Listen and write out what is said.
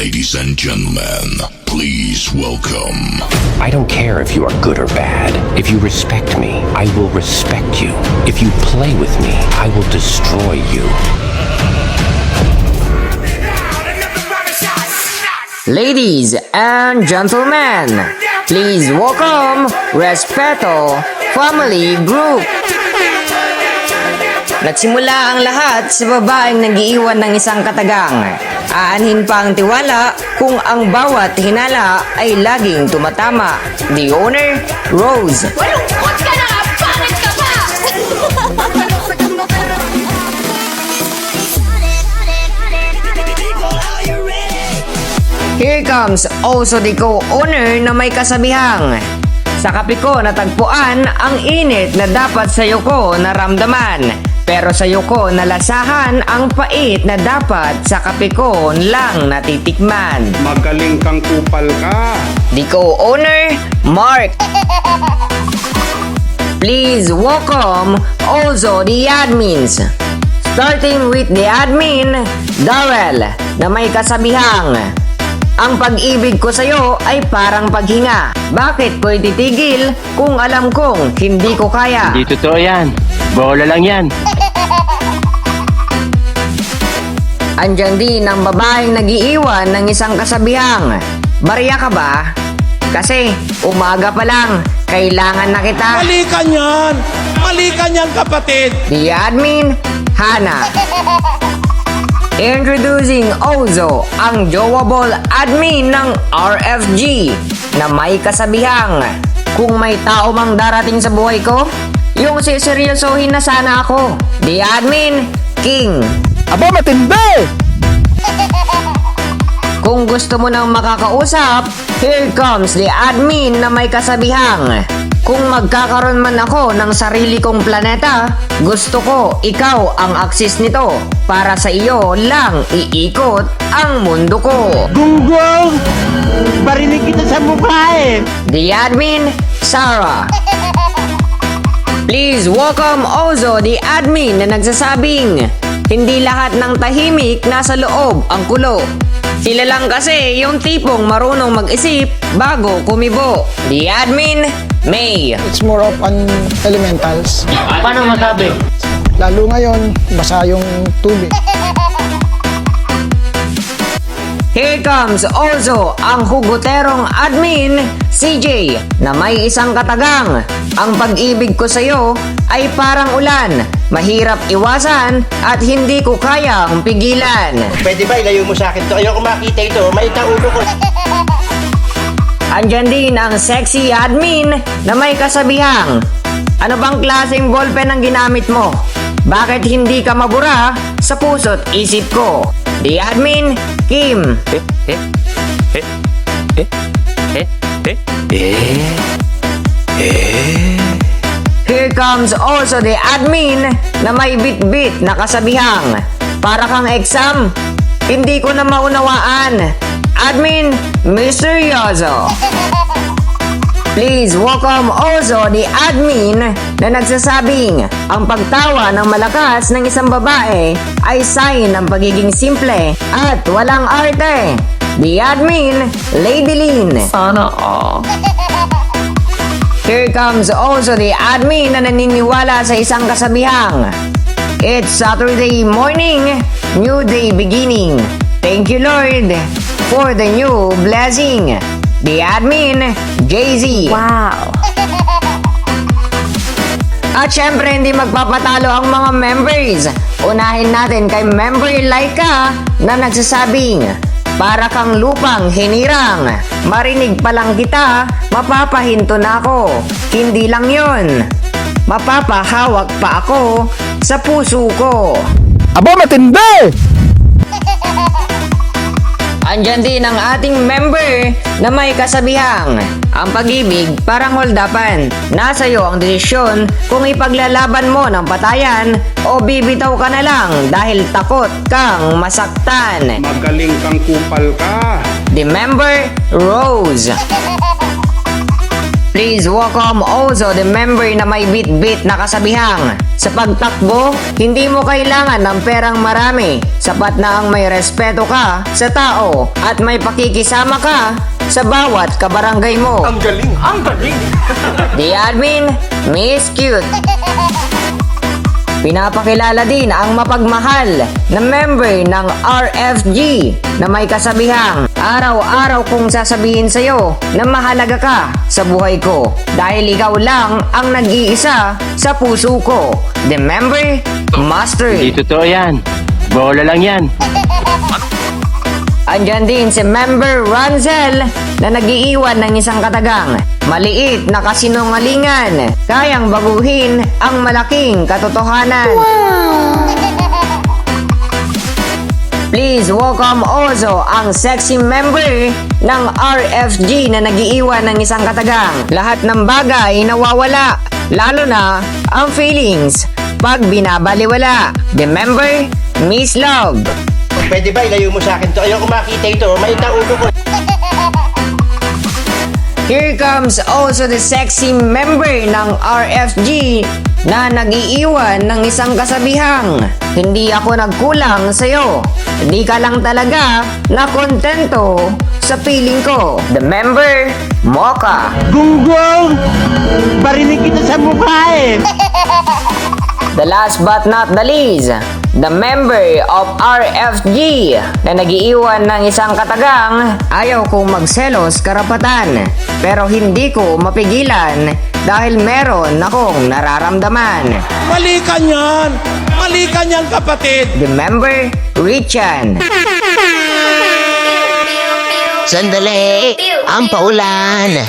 Ladies and gentlemen, please welcome. I don't care if you are good or bad. If you respect me, I will respect you. If you play with me, I will destroy you. Ladies and gentlemen, please welcome Respeto Family Group. Nagsimula ang lahat sa babaeng nag-iiwan ng isang katagang. Aanhin pa ang tiwala kung ang bawat hinala ay laging tumatama. The owner, Rose. Malungkot ka na nga! Pangit ka pa! Here comes also the co-owner na may kasabihang. Sa kape ko natagpuan ang init na dapat sa'yo ko naramdaman. Pero sa'yo ko nalasahan ang pait na dapat sa kape ko lang natitikman. Magaling kang kupal ka. The co-owner, Mark. Please welcome also the admins. Starting with the admin, Darrell, na may kasabihang, ang pag-ibig ko sa'yo ay parang paghinga. Bakit ko ititigil kung alam kong hindi ko kaya? Hindi totoo yan. Bola lang yan. Andyan din ang babaeng nag-iiwan ng isang kasabihang, barya ka ba? Kasi umaga pa lang, kailangan na kita. Mali ka niyan! Mali ka niyan, kapatid! The admin, Hana. Introducing also ang jowable admin ng RFG na may kasabihang, kung may tao mang darating sa buhay ko, yung siseryosohin na sana ako. The admin, King. Aba, matindi! Kung gusto mo nang makakausap, here comes the admin na may kasabihang, kung magkakaroon man ako ng sarili kong planeta, gusto ko ikaw ang aksis nito. Para sa iyo lang iikot ang mundo ko. Gunggong! Barinig kita sa mukha eh! The admin, Sarah. Please welcome also the admin na nagsasabing, hindi lahat ng tahimik nasa loob ang kulo. Sila lang kasi yung tipong marunong mag-isip bago kumibo. The admin, May. It's more of an elementals. Paano masabi? Lalo ngayon, basa yung tubig. Here comes also ang hugoterong admin, CJ, na may isang katagang. Ang pag-ibig ko sa'yo ay parang ulan, mahirap iwasan at hindi ko kayang pigilan. Pwede ba ilayo mo sa akin to? Ayoko makita ito. Maita ulo ko. Andyan din ang sexy admin na may kasabihang, ano bang klaseng ballpen ang ginamit mo? Bakit hindi ka mabura sa puso't isip ko? The admin, Kim. Here comes also the admin na may bit-bit na kasabihang, para kang exam, hindi ko na maunawaan. Admin, Misteryoso. Please welcome also the admin na nagsasabing, ang pagtawa ng malakas ng isang babae ay sign ng pagiging simple at walang arte. The admin, Lady Lynn. Sana all. Here comes also the admin na naniniwala sa isang kasabihang, it's Saturday morning, new day beginning. Thank you Lord for the new blessing. The admin, Jay-Z. Wow! At syempre hindi magpapatalo ang mga members. Unahin natin kay member Laika na nagsasabing, para kang lupang hinirang, marinig pa lang kita, mapapahinto na ako. Hindi lang yon, mapapahawak pa ako sa puso ko. Aba, matindi! Andyan din ang ating member na may kasabihang, ang pag-ibig parang holdapan. Nasa iyo ang desisyon kung ipaglalaban mo ng patayan o bibitaw ka na lang dahil takot kang masaktan. Magaling kang kupal ka. The member, Rose. Please welcome also the member na may bit-bit na kasabihang. Sa pagtakbo, hindi mo kailangan ng perang marami. Sapat na ang may respeto ka sa tao at may pakikisama ka sa bawat kabarangay mo. Ang galing! Ang galing! The admin, Miss Cute. Pinapakilala din ang mapagmahal na member ng RFG na may kasabihang, araw-araw kong sasabihin sa'yo na mahalaga ka sa buhay ko dahil ikaw lang ang nag-iisa sa puso ko. The member, Master. Hindi totoo yan. Bola lang yan. Andyan din si member Ranzel na nag-iiwan ng isang katagang. Maliit na kasinungalingan, kayang baguhin ang malaking katotohanan. Please welcome also ang sexy member ng RFG na nag-iiwan ng isang katagang. Lahat ng bagay nawawala, lalo na ang feelings pag binabaliwala. The member, Miss Love. Pwede ba ilayo mo sa akin to? Ayoko makita ito. May ulo ko. Here comes also the sexy member ng RFG na nag-iiwan ng isang kasabihang, hindi ako nagkulang sa'yo. Hindi ka lang talaga na kontento sa piling ko. The member, Mocha. Gunggong! Barinig kita sa mukha eh! The last but not the least, the member of RFG na nag-iiwan ng isang katagang, ayaw kong magselos karapatan pero hindi ko mapigilan dahil meron akong nararamdaman. Mali ka niyan! Mali ka niyan, kapatid! The member, Richan. Sandali! Ang paulan!